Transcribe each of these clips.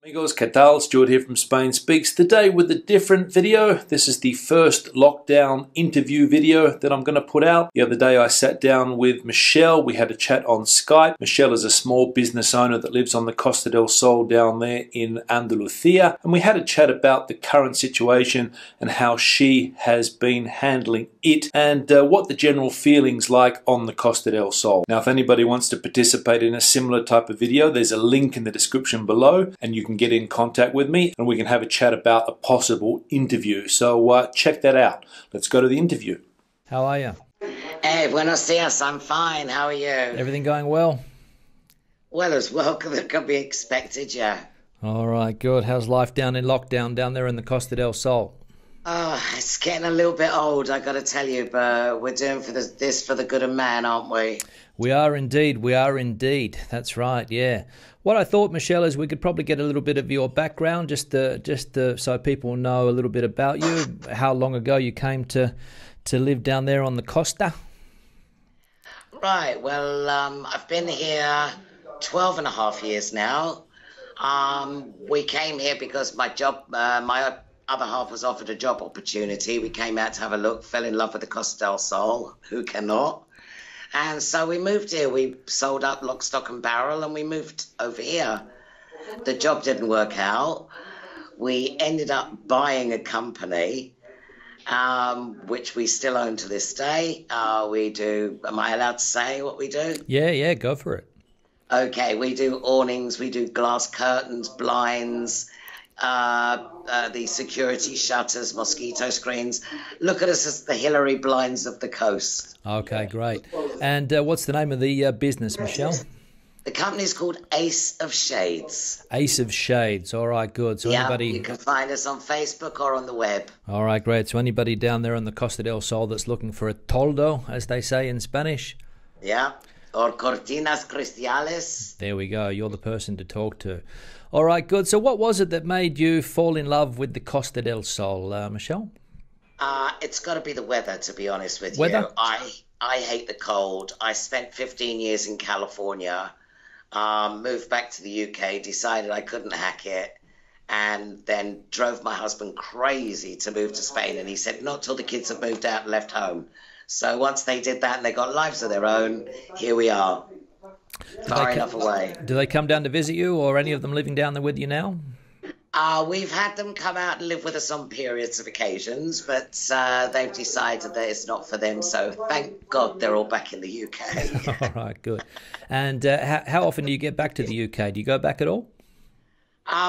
Amigos, ¿qué tal? Stuart here from Spain Speaks. Today with a different video. This is the first lockdown interview video that I'm going to put out. The other day I sat down with Michelle. We had a chat on Skype. Michelle is a small business owner that lives on the Costa del Sol down there in Andalusia. And we had a chat about the current situation and how she has been handling it and what the general feeling's like on the Costa del Sol. Now, if anybody wants to participate in a similar type of video, there's a link in the description below and you can get in contact with me and we can have a chat about a possible interview. So check that out. Let's go to the interview. How are you? Hey, buenos dias. I'm fine. How are you? Everything going well? Well, as well could be expected, yeah. All right, good. How's life down in lockdown down there in the Costa del Sol? Oh, it's getting a little bit old, I got to tell you, but we're doing this for the good of man, aren't we? We are indeed. We are indeed. That's right, yeah. What I thought, Michelle, is we could probably get a little bit of your background just so people know a little bit about you, how long ago you came to live down there on the Costa. Right, well, I've been here 12 and a half years now. We came here because my other half was offered a job opportunity. We came out to have a look, fell in love with the Costa del Sol. Who cannot? And so we moved here. We sold up lock, stock and barrel and we moved over here. The job didn't work out. We ended up buying a company, which we still own to this day. We do, am I allowed to say what we do? Yeah, go for it. Okay, we do awnings, we do glass curtains, blinds, the security shutters, mosquito screens. Look at us as the Hillary blinds of the coast. Okay, great. And what's the name of the business, Michelle? The company's called Ace of Shades. Ace of Shades. All right, good. So anybody, you can find us on Facebook or on the web. All right, great. So anybody down there on the Costa del Sol that's looking for a toldo, as they say in Spanish? Yeah, or cortinas cristales. There we go. You're the person to talk to. All right, good. So what was it that made you fall in love with the Costa del Sol, Michelle? It's got to be the weather, to be honest with you. I hate the cold. I spent 15 years in California, moved back to the UK, decided I couldn't hack it, and then drove my husband crazy to move to Spain. And he said, not till the kids have moved out and left home. So once they did that and they got lives of their own, here we are. Far enough away. Do they come down to visit you, or any of them living down there with you now? We've had them come out and live with us on periods of occasions, but they've decided that it's not for them, so thank God they're all back in the UK. All right, good. And how often do you get back to the UK? Do you go back at all?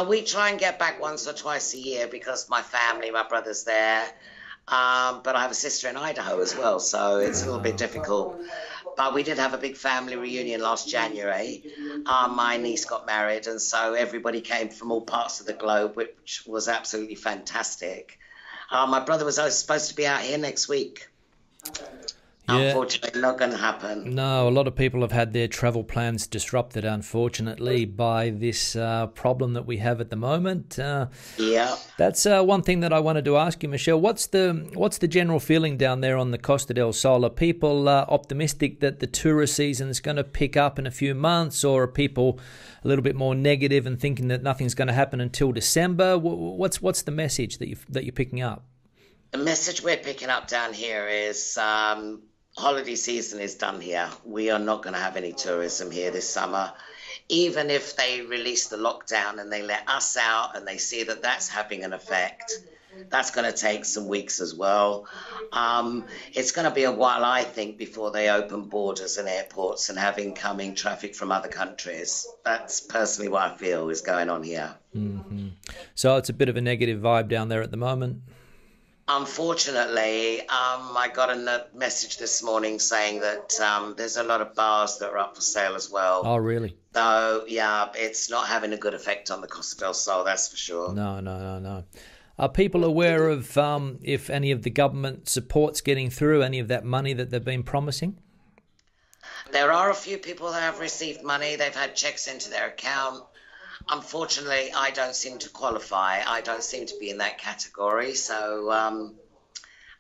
We try and get back once or twice a year because my family, my brother's there, but I have a sister in Idaho as well, so it's a little bit difficult. But we did have a big family reunion last January. My niece got married, and so everybody came from all parts of the globe, which was absolutely fantastic. My brother was supposed to be out here next week. Yeah. Unfortunately, not going to happen. No, a lot of people have had their travel plans disrupted, unfortunately, by this problem that we have at the moment. Yeah. That's one thing that I wanted to ask you, Michelle. What's the general feeling down there on the Costa del Sol? Are people optimistic that the tourist season is going to pick up in a few months, or are people a little bit more negative and thinking that nothing's going to happen until December? What's the message that you're picking up? The message we're picking up down here is holiday season is done here. We are not going to have any tourism here this summer. Even if they release the lockdown and they let us out and they see that that's having an effect, that's going to take some weeks as well. It's going to be a while, I think, before they open borders and airports and have incoming traffic from other countries. That's personally what I feel is going on here. Mm-hmm. So it's a bit of a negative vibe down there at the moment. Unfortunately, I got a message this morning saying that there's a lot of bars that are up for sale as well. Oh, really? So, yeah, it's not having a good effect on the Costa del Sol, that's for sure. No. Are people aware of if any of the government support's getting through, any of that money that they've been promising? There are a few people that have received money. They've had checks into their account. Unfortunately, I don't seem to qualify. I don't seem to be in that category, so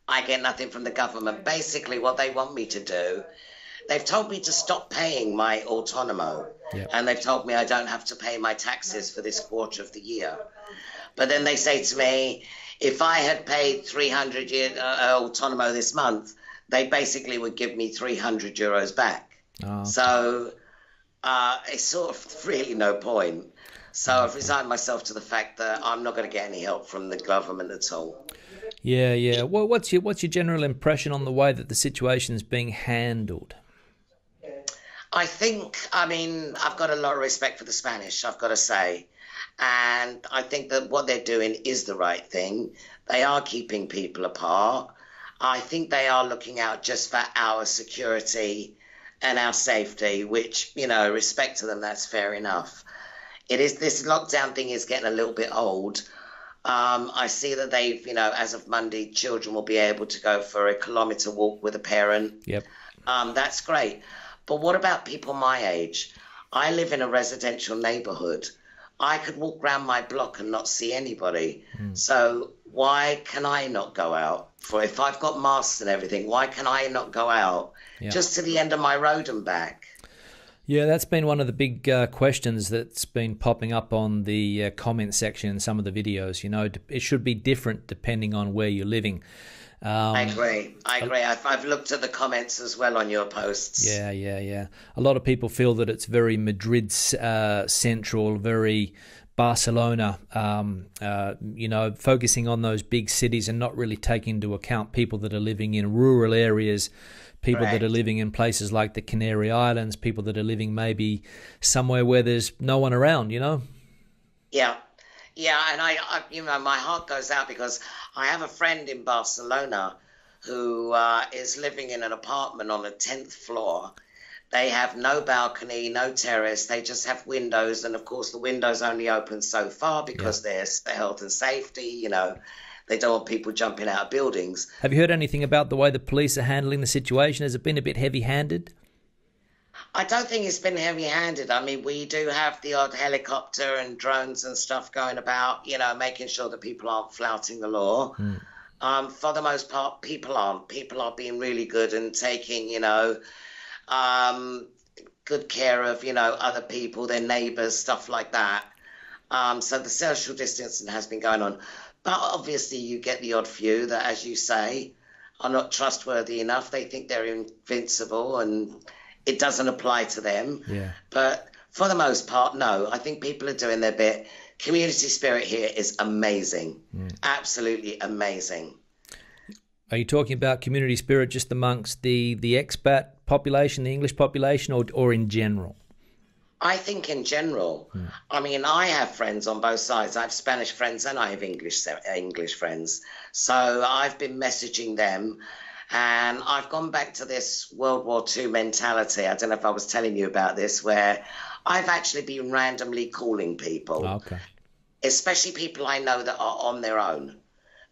I get nothing from the government. Basically, what they want me to do they've told me to stop paying my autonomo. Yep. And they've told me I don't have to pay my taxes for this quarter of the year. But then they say to me, if I had paid 300 autonomo this month, they basically would give me 300 euros back. Oh, okay. So it's sort of really no point. So I've resigned myself to the fact that I'm not going to get any help from the government at all. Yeah, yeah. Well, what's your general impression on the way that the situation is being handled? I mean, I've got a lot of respect for the Spanish, I've got to say. And I think that what they're doing is the right thing. They are keeping people apart. I think they are looking out just for our security and our safety, which, you know, respect to them, that's fair enough. This lockdown thing is getting a little bit old. I see that they've, you know, as of Monday, children will be able to go for a kilometre walk with a parent. Yep. That's great. But what about people my age? I live in a residential neighbourhood. I could walk around my block and not see anybody. So why can I not go out? If I've got masks and everything, why can I not go out just to the end of my road and back? Yeah, that's been one of the big questions that's been popping up on the comment section in some of the videos. You know, it should be different depending on where you're living. I agree. I've looked at the comments as well on your posts. Yeah. A lot of people feel that it's very Madrid central, very Barcelona, you know, focusing on those big cities and not really taking into account people that are living in rural areas, people that are living in places like the Canary Islands, people that are living maybe somewhere where there's no one around, you know? Yeah. Yeah, and I you know, my heart goes out because I have a friend in Barcelona who is living in an apartment on the 10th floor. They have no balcony, no terrace. They just have windows. And, of course, the windows only open so far because there's the health and safety, you know. They don't want people jumping out of buildings. Have you heard anything about the way the police are handling the situation? Has it been a bit heavy-handed? I don't think it's been heavy-handed. I mean, we do have the odd helicopter and drones and stuff going about, you know, making sure that people aren't flouting the law. For the most part, people aren't. People are being really good and taking, you know, good care of, you know, other people, their neighbours, stuff like that. So the social distancing has been going on. But obviously you get the odd few that, as you say, are not trustworthy enough. They think they're invincible and it doesn't apply to them. Yeah. But for the most part, no. I think people are doing their bit. Community spirit here is amazing. Absolutely amazing. Are you talking about community spirit just amongst the expat population, the English population, or in general? I think in general. I mean, I have friends on both sides. I have Spanish friends and I have English friends. So I've been messaging them. And I've gone back to this World War II mentality. I don't know if I was telling you about this, where I've actually been randomly calling people, especially people I know that are on their own,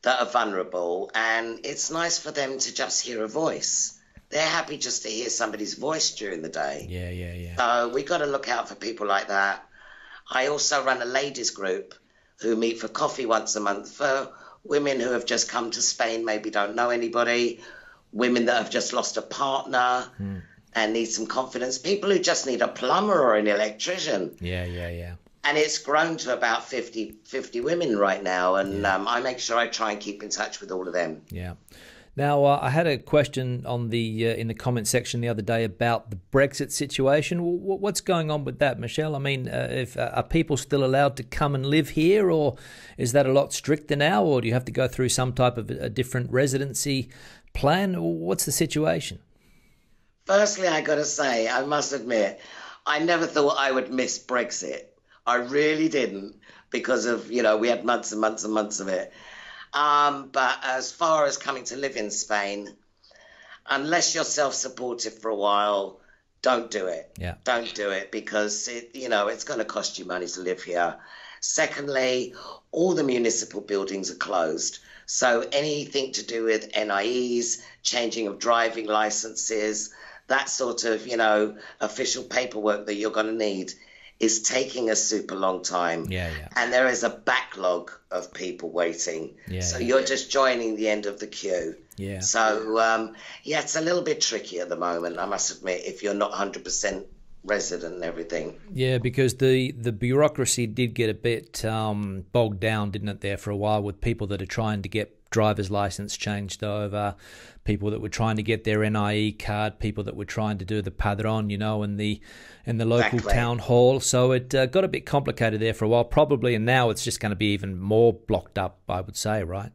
that are vulnerable. And it's nice for them to just hear a voice. They're happy just to hear somebody's voice during the day. Yeah. So we got to look out for people like that. I also run a ladies group who meet for coffee once a month for women who have just come to Spain, maybe don't know anybody, women that have just lost a partner and need some confidence, people who just need a plumber or an electrician. Yeah. And it's grown to about 50 women right now, and I make sure I try and keep in touch with all of them. Yeah. Now, I had a question on the in the comment section the other day about the Brexit situation. What's going on with that, Michelle? I mean, are people still allowed to come and live here, or is that a lot stricter now, or do you have to go through some type of a different residency plan? What's the situation? Firstly, I got to say, I must admit, I never thought I would miss Brexit. I really didn't, because of, you know, we had months and months and months of it. But as far as coming to live in Spain, unless you're self-supportive for a while, don't do it. Yeah. Don't do it, because it's going to cost you money to live here. Secondly, all the municipal buildings are closed. So anything to do with NIEs, changing of driving licenses, that sort of, official paperwork that you're going to need is taking a super long time. Yeah. And there is a backlog of people waiting. Yeah, so you're just joining the end of the queue. Yeah. So, yeah, it's a little bit tricky at the moment, I must admit, if you're not 100% resident and everything. Yeah, because the bureaucracy did get a bit bogged down, didn't it, there for a while, with people that are trying to get driver's license changed over, people that were trying to get their NIE card, people that were trying to do the padron, you know, in the local town hall. So it got a bit complicated there for a while, probably, and now it's just going to be even more blocked up, I would say, right?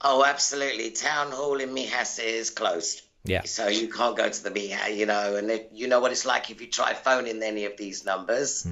Oh, absolutely. Town hall in Mijas is closed. Yeah. So you can't go to the Mijas, you know, and you know what it's like if you try phoning any of these numbers,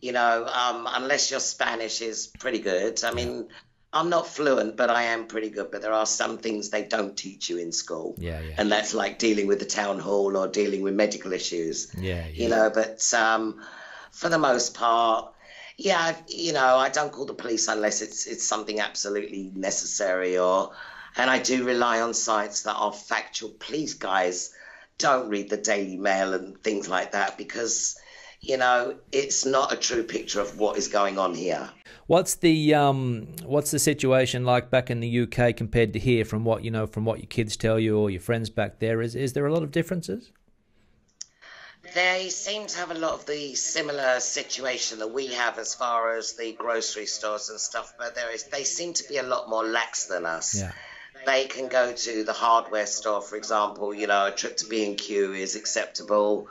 you know, unless your Spanish is pretty good. I mean, I'm not fluent, but I am pretty good. But there are some things they don't teach you in school. Yeah, yeah. And that's like dealing with the town hall or dealing with medical issues. Yeah, yeah. You know, but for the most part, yeah, you know, I don't call the police unless it's something absolutely necessary, and I do rely on sites that are factual. Please, guys, don't read the Daily Mail and things like that, because, you know, it's not a true picture of what is going on here. What's the situation like back in the UK compared to here, from what your kids tell you or your friends back there? Is there a lot of differences? They seem to have a lot of the similar situation that we have as far as the grocery stores and stuff, but they seem to be a lot more lax than us. Yeah. They can go to the hardware store, for example, you know, a trip to B&Q is acceptable.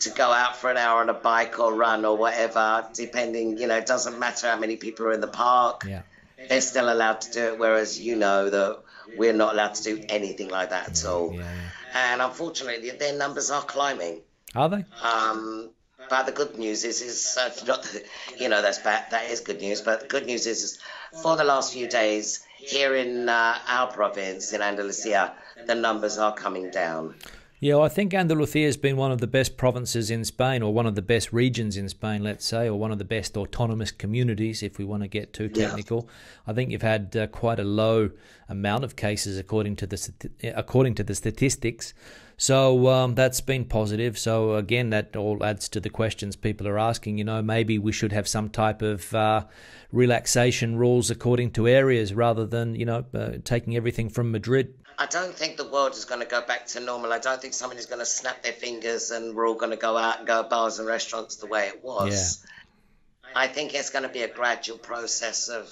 To go out for an hour on a bike or run or whatever, depending, you know, it doesn't matter how many people are in the park. Yeah. They're still allowed to do it, whereas you know that we're not allowed to do anything like that at all. Yeah. And unfortunately, their numbers are climbing. Are they? But the good news is not, you know, that's bad. That is good news. But the good news is for the last few days here in our province, in Andalusia, the numbers are coming down. Yeah, well, I think Andalusia has been one of the best provinces in Spain, or one of the best regions in Spain, let's say, or one of the best autonomous communities, if we want to get too technical. Yeah. I think you've had quite a low amount of cases according to the statistics. So that's been positive. So again, that all adds to the questions people are asking. You know, maybe we should have some type of relaxation rules according to areas, rather than, you know, taking everything from Madrid. I don't think the world is going to go back to normal. I don't think somebody's going to snap their fingers and we're all going to go out and go to bars and restaurants the way it was. Yeah. I think it's going to be a gradual process of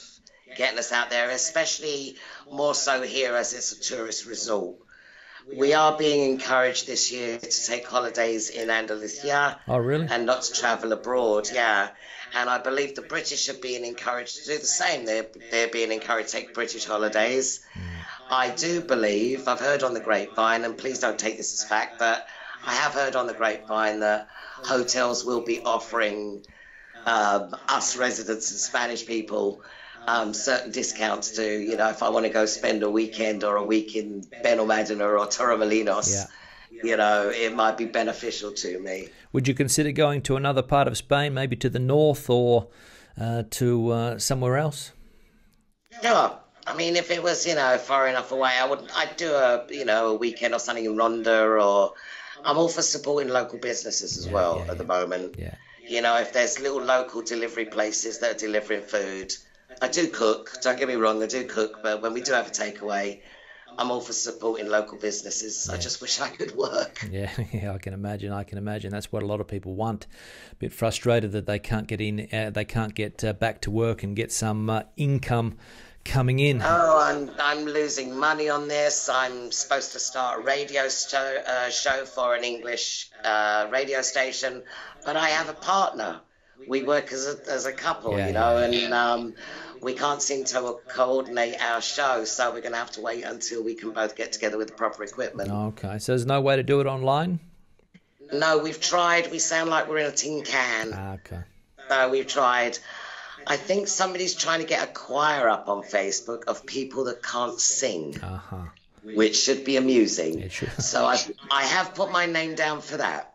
getting us out there, especially more so here as it's a tourist resort. We are being encouraged this year to take holidays in Andalusia. Oh, really? And not to travel abroad, yeah. And I believe the British are being encouraged to do the same. They're being encouraged to take British holidays. I do believe, I've heard on the grapevine, and please don't take this as fact, but I have heard on the grapevine that hotels will be offering us residents and Spanish people certain discounts to, you know, if I want to go spend a weekend or a week in Benalmádena or Torremolinos, you know, it might be beneficial to me. Would you consider going to another part of Spain, maybe to the north, or to somewhere else? Sure. I mean, if it was, you know, far enough away, I'd do a weekend or something in Ronda, or I'm all for supporting local businesses as well at the moment. Yeah. You know, if there's little local delivery places that are delivering food, I do cook, don't get me wrong, I do cook, but when we do have a takeaway, I'm all for supporting local businesses. I just wish I could work. Yeah, I can imagine. That's what a lot of people want. A bit frustrated that they can't get in, they can't get back to work and get some income coming in. Oh, I'm losing money on this. I'm supposed to start a radio show for an English radio station, but I have a partner. We work as a couple, you know, and we can't seem to coordinate our show, so we're going to have to wait until we can both get together with the proper equipment. Okay, so there's no way to do it online? No, we've tried. We sound like we're in a tin can. Okay. We've tried. I think somebody's trying to get a choir up on Facebook of people that can't sing, which should be amusing. It should. So I have put my name down for that.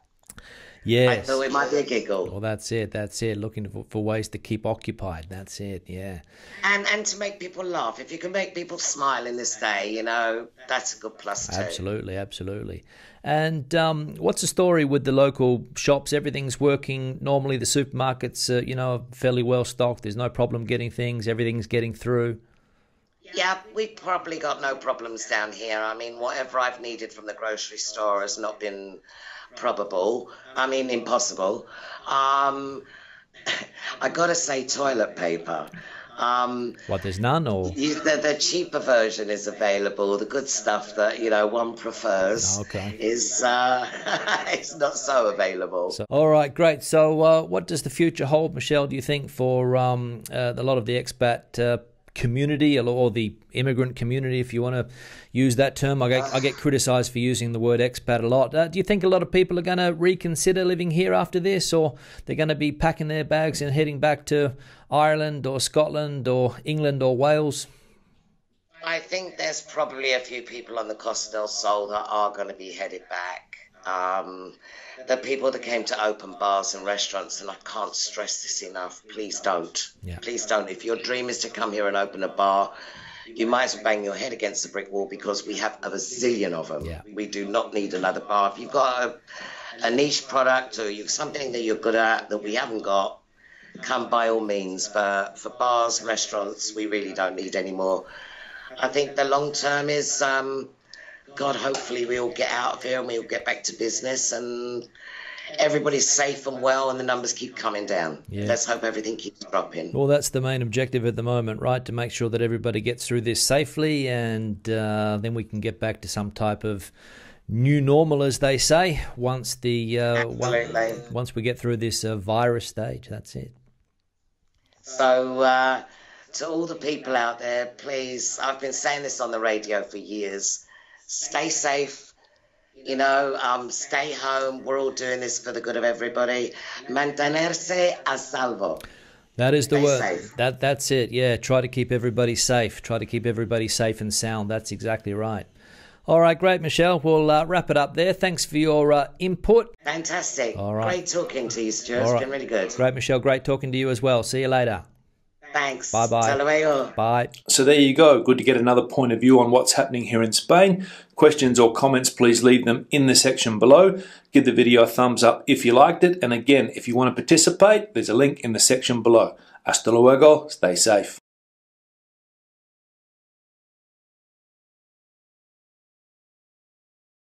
Yes. I thought it might be a giggle. Well, that's it. Looking for ways to keep occupied. That's it, yeah. And to make people laugh. If you can make people smile in this day, you know, that's a good plus too. Absolutely. And what's the story with the local shops? Everything's working normally. The supermarkets, you know, are fairly well stocked. There's no problem getting things. Everything's getting through. Yeah, we've probably got no problems down here. I mean, whatever I've needed from the grocery store has not been probable. I mean, impossible. Um, I gotta say, toilet paper. What, there's none, or? The cheaper version is available. The good stuff that one prefers Okay. is it's not so available. So, all right, great. So, what does the future hold, Michelle? Do you think for a lot of the expat community, or the immigrant community, if you want to use that term? I get criticised for using the word expat a lot. Do you think a lot of people are going to reconsider living here after this, or they're going to be packing their bags and heading back to Ireland or Scotland or England or Wales? I think there's probably a few people on the Costa del Sol that are going to be headed back. The people that came to open bars and restaurants, and I can't stress this enough, please don't. Yeah. Please don't. If your dream is to come here and open a bar, you might as well bang your head against the brick wall, because we have a bazillion of them. Yeah. We do not need another bar. If you've got a niche product, or something that you're good at that we haven't got, come by all means. But for bars, restaurants, we really don't need any more. I think the long term is, God, hopefully we all get out of here and we all get back to business and everybody's safe and well and the numbers keep coming down. Yeah. Let's hope everything keeps dropping. Well, that's the main objective at the moment, right? To make sure that everybody gets through this safely, and then we can get back to some type of new normal, as they say, once the once we get through this virus stage. That's it. So to all the people out there, please, I've been saying this on the radio for years, stay safe, stay home. We're all doing this for the good of everybody. Mantenerse a salvo. That is the Stay word. safe. That's it. Yeah, try to keep everybody safe. Try to keep everybody safe and sound. That's exactly right. All right, great, Michelle. We'll wrap it up there. Thanks for your input. Fantastic. All right. Great talking to you, Stuart. All right. It's been really good. Great, Michelle. Great talking to you as well. See you later. Thanks. Bye-bye. Hasta luego. Bye. So there you go. Good to get another point of view on what's happening here in Spain. Questions or comments, please leave them in the section below. Give the video a thumbs up if you liked it. And again, if you want to participate, there's a link in the section below. Hasta luego. Stay safe.